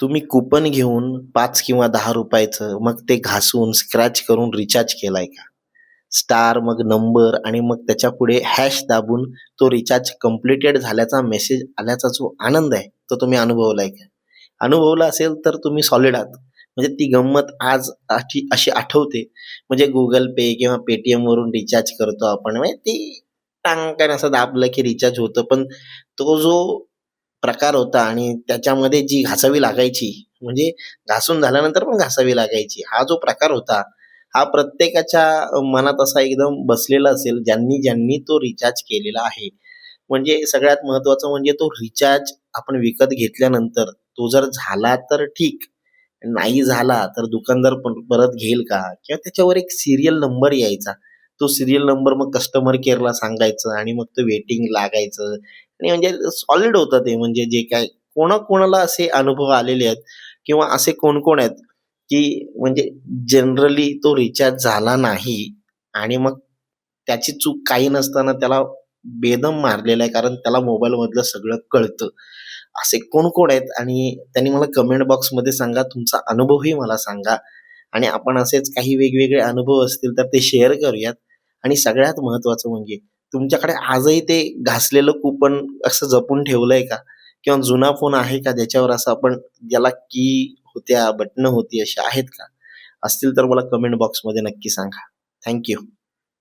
तुम्ही कुपन घेऊन 5 किंवा ₹10 मग ते घासून स्क्रॅच करून रिचार्ज केलाय का? स्टार, मग नंबर आणि मग त्याच्यापुढे हॅश दाबून तो रिचार्ज कंप्लीटेड झाल्याचा मेसेज आल्याचा जो आनंद आहे, तो तुम्ही अनुभवलाय का? अनुभवला असेल तर तुम्ही सॉलिड आहात. म्हणजे ती गंमत आज अशी अशी आठवते. म्हणजे Google Pay किंवा Paytmवरून रिचार्ज करतो आपण. म्हणजे ती टांगकन असं दाबलं की रिचार्ज होतं. पण तो जो प्रकार होता आणि त्याच्यामध्ये जी घासावी लागायची, म्हणजे घासून झाल्यानंतर पण घासावी लागायची. हा जो प्रकार होता, हा प्रत्येकाच्या मनात असा एकदम बसलेला असेल, ज्यांनी तो रिचार्ज केलेला आहे. म्हणजे सगळ्यात महत्त्वाचं म्हणजे तो रिचार्ज आपण विकत घेतल्यानंतर तो जर झाला तर ठीक, नाही झाला तर दुकानदार पण परत घेईल का? किंवा त्याच्यावर एक सीरियल नंबर यायचा. तो सीरियल नंबर मग कस्टमर केअरला सांगायचं आणि मग ते वेटिंग लागायचं आणि म्हणजे सॉलिड होतं ते. म्हणजे जे काय कोणाकोणाला असे अनुभव आलेले आहेत किंवा असे कोण-कोण आहेत, की म्हणजे जनरली तो रिचार्ज झाला नाही आणि मग त्याची चूक काही नसताना त्याला बेदम मारलेला आहे, कारण त्याला मोबाईलमधलं सगळं कळतं. असे कोण-कोण आहेत आणि त्यांनी मला कमेंट बॉक्समध्ये सांगा. तुमचा अनुभवही मला सांगा आणि आपण असेच काही वेगवेगळे अनुभव असतील तर ते शेअर करूयात. आणि सगळ्यात महत्त्वाचं म्हणजे तुमच्याकडे आजही ते घासलेलं कूपन असं जपून ठेवलंय का? किंवा जुना फोन आहे का ज्याच्यावर असं आपण ज्याला की होत्या, बटणं होती अशी आहेत का? असतील तर मला कमेंट बॉक्समध्ये नक्की सांगा. थँक